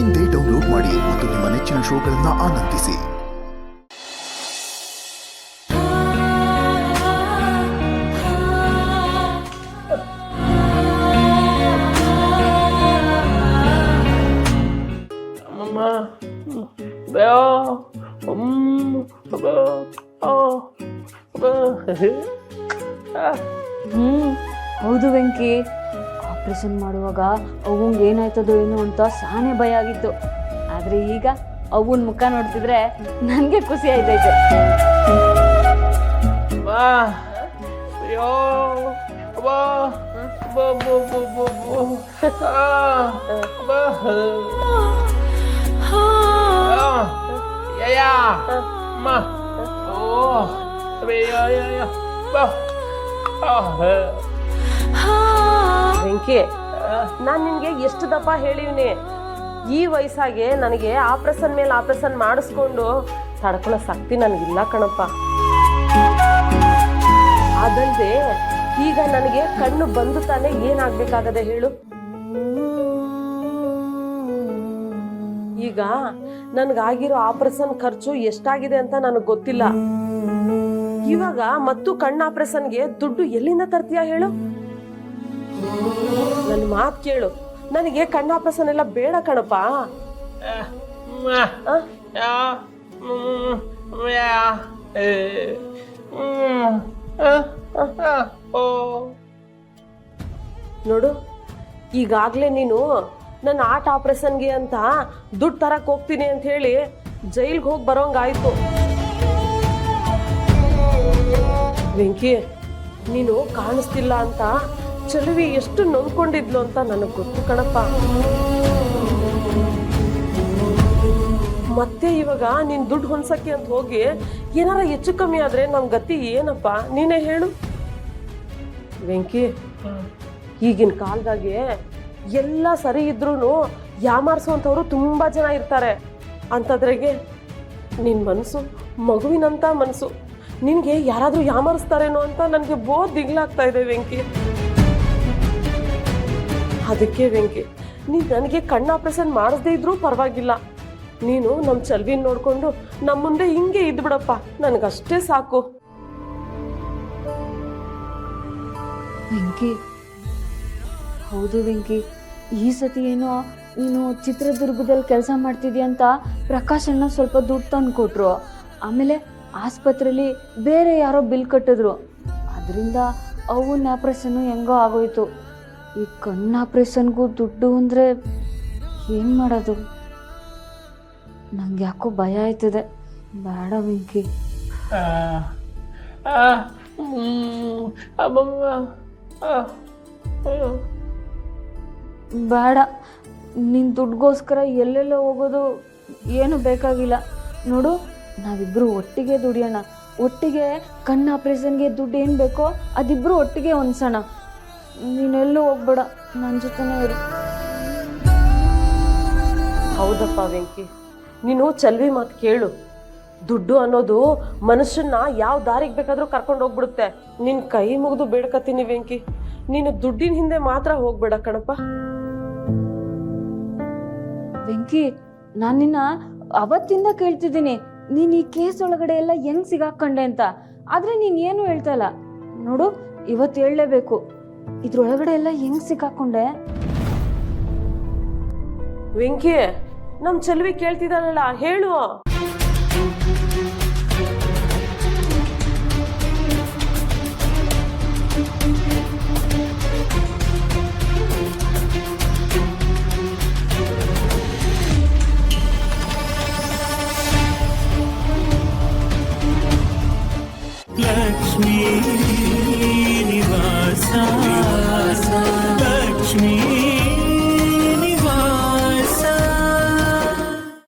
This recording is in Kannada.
ಇಂದೇ ಡೌನ್ಲೋಡ್ ಮಾಡಿ ಮತ್ತು ನಿಮ್ಮ ನೆಚ್ಚಿನ ಶೋಗಳನ್ನು ಆನಂದಿಸಿ. ಹೌದು ವೆಂಕಿ, ಆಪರೇಷನ್ ಮಾಡುವಾಗ ಅವಂಗೆ ಏನಾಯ್ತದೋ ಏನೋ ಅಂತ ಸಾನೇ ಭಯ ಆಗಿತ್ತು. ಆದ್ರೆ ಈಗ ಅವನ್ ಮುಖ ನೋಡ್ತಿದ್ರೆ ನನ್ಗೆ ಖುಷಿ ಆಯ್ತೈತೆ. ವೆಂಕಿ, ನಾನ್ ನಿನ್ಗೆ ಎಷ್ಟು ದಪ್ಪ ಹೇಳಿವ್ನಿ, ಈ ವಯಸ್ಸಾಗೆ ನನಗೆ ಆಪರೇಷನ್ ಮೇಲೆ ಆಪರೇಷನ್ ಮಾಡಿಸ್ಕೊಂಡು ತಡ್ಕೊಳ್ಳೋ ಶಕ್ತಿ ನನಗಿಲ್ಲ ಕಣಪ್ಪ. ಅದಲ್ಲದೆ ಈಗ ನನಗೆ ಕಣ್ಣು ಬಂದು ತಾನೇ ಏನಾಗ್ಬೇಕಾಗದೆ ಹೇಳು. ಈಗ ನನ್ಗಾಗಿರೋ ಆಪರೇಷನ್ ಖರ್ಚು ಎಷ್ಟಾಗಿದೆ ಅಂತ ನನಗೆ ಗೊತ್ತಿಲ್ಲ. ಇವಾಗ ಮತ್ತು ಕಣ್ಣು ಆಪರೇಷನ್ಗೆ ದುಡ್ಡು ಎಲ್ಲಿಂದ ತರ್ತೀಯ ಹೇಳು? ನನ್ನ ಮಾತು ಕೇಳು, ನನಗೆ ಕಣ್ಣು ಆಪರೇಷನ್ ಎಲ್ಲ ಬೇಡ ಕಣಪ್ಪ. ನೋಡು, ಈಗಾಗ್ಲೇ ನೀನು ನನ್ನ ಆಟ ಆಪರೇಷನ್ಗೆ ಅಂತ ದುಡ್ಡು ತರಕ್ ಹೋಗ್ತೀನಿ ಅಂತ ಹೇಳಿ ಜೈಲ್ಗೆ ಹೋಗಿ ಬರೋಂಗಾಯ್ತು. ವೆಂಕಿ, ನೀನು ಕಾಣಿಸ್ತಿಲ್ಲ ಅಂತ ಚೆಲುವಿ ಎಷ್ಟು ನೊಂದ್ಕೊಂಡಿದ್ಲು ಅಂತ ನನಗೆ ಗೊತ್ತು ಕಣಪ್ಪ. ಮತ್ತೆ ಇವಾಗ ನೀನ್ ದುಡ್ಡು ಹೊಂದ್ಸಕ್ಕೆ ಅಂತ ಹೋಗಿ ಏನಾರ ಹೆಚ್ಚು ಕಮ್ಮಿ ಆದ್ರೆ ನಮ್ ಗತಿ ಏನಪ್ಪ, ನೀನೇ ಹೇಳು. ವೆಂಕಿ, ಈಗಿನ ಕಾಲದಾಗೆ ಎಲ್ಲ ಸರಿ ಇದ್ರೂ ಯಾಮಾರಿಸುವಂಥವ್ರು ತುಂಬಾ ಜನ ಇರ್ತಾರೆ. ಅಂಥದ್ರಾಗೆ ನಿನ್ ಮನಸ್ಸು ಮಗುವಿನಂತ ಮನಸ್ಸು, ನಿನ್ಗೆ ಯಾರಾದ್ರೂ ಯಾಮಾರಿಸ್ತಾರೇನೋ ಅಂತ ನನಗೆ ಬಹುತ್ ದಿಗ್ಲಾಗ್ತಾ ಇದೆ ವೆಂಕಿ. ಅದಕ್ಕೆ ವೆಂಕಿ, ನೀನು ನನಗೆ ಕಣ್ಣು ಆಪರೇಷನ್ ಮಾಡಿಸದೇ ಇದ್ರೂ ಪರವಾಗಿಲ್ಲ, ನೀನು ನಮ್ಮ ಚೆಲ್ವಿನ ನೋಡ್ಕೊಂಡು ನಮ್ಮ ಮುಂದೆ ಹಿಂಗೆ ಇದ್ಬಿಡಪ್ಪ, ನನಗಷ್ಟೇ ಸಾಕು. ವೆಂಕಿ, ಹೌದು ವೆಂಕಿ, ಈ ಸತಿ ಏನೋ ನೀನು ಚಿತ್ರದುರ್ಗದಲ್ಲಿ ಕೆಲಸ ಮಾಡ್ತಿದ್ಯಾ ಅಂತ ಪ್ರಕಾಶ್ ಅಣ್ಣ ಸ್ವಲ್ಪ ದುಡ್ಡು ತಂದು ಕೊಟ್ರು. ಆಮೇಲೆ ಆಸ್ಪತ್ರೆಯಲ್ಲಿ ಬೇರೆ ಯಾರೋ ಬಿಲ್ ಕಟ್ಟಿದ್ರು, ಅದರಿಂದ ಅವನ ಆಪ್ರೇಷನ್ನು ಹೆಂಗೋ ಆಗೋಯ್ತು. ಈ ಕಣ್ಣು ಆಪ್ರೇಷನ್ಗೂ ದುಡ್ಡು ಅಂದರೆ ಏನು ಮಾಡೋದು? ನಂಗೆ ಯಾಕೋ ಭಯ ಆಯ್ತದೆ. ಬೇಡ ವೆಂಕಿ. ಬೇಡ, ನಿನ್ನ ದುಡ್ಗೋಸ್ಕರ ಎಲ್ಲೆಲ್ಲೋ ಹೋಗೋದು ಏನು ಬೇಕಾಗಿಲ್ಲ. ನೋಡು, ನಾವಿಬ್ಬರು ಒಟ್ಟಿಗೆ ದುಡಿಯೋಣ, ಒಟ್ಟಿಗೆ ಕಣ್ಣು ಆಪ್ರೇಷನ್ಗೆ ದುಡ್ಡು ಏನು ಬೇಕೋ ಅದಿಬ್ಬರು ಒಟ್ಟಿಗೆ ಹೊಂದ್ಸೋಣ. ನೀನೆಲ್ಲೂ ಹೋಗ್ಬೇಡ, ನನ್ನ ಜೊತೆನೇ ಇರು. ಹೌದಪ್ಪ ವೆಂಕಿ, ನೀನು ಚೆಲ್ವಿ ಮಾತು ಕೇಳು. ದುಡ್ಡು ಅನ್ನೋದು ಮನುಷ್ಯನ್ನ ಯಾವ ದಾರಿಗೆ ಬೇಕಾದ್ರೂ ಕರ್ಕೊಂಡು ಹೋಗ್ಬಿಡುತ್ತೆ. ನಿನ್ ಕೈ ಮುಗಿದು ಬೇಡ್ಕತೀನಿ ವೆಂಕಿ, ನೀನು ದುಡ್ಡಿನ ಹಿಂದೆ ಮಾತ್ರ ಹೋಗ್ಬೇಡ ಕಣಪ್ಪ. ವೆಂಕಿ, ನಾನು ನಿನ್ನ ಅವತ್ತಿಂದ ಕೇಳ್ತಿದ್ದೀನಿ, ನೀನು ಈ ಕೇಸ್ ಒಳಗಡೆ ಎಲ್ಲ ಹೆಂಗ್ ಸಿಗಾಕೊಂಡೆ ಅಂತ. ಆದ್ರೆ ನೀನ್ ಏನು ಹೇಳ್ತಾ ಇಲ್ಲ. ನೋಡು, ಇವತ್ತು ಹೇಳಲೇಬೇಕು, ಇದ್ರೊಳಗಡೆ ಎಲ್ಲ ಹೆಂಗ್ ಸಿಕ್ಕಾಕೊಂಡೆ? ವೆಂಕಿ, ನಮ್ ಚೆಲ್ವಿ ಕೇಳ್ತಿದ್ದಾಳಲ್ಲ, ಹೇಳು. Lakshmi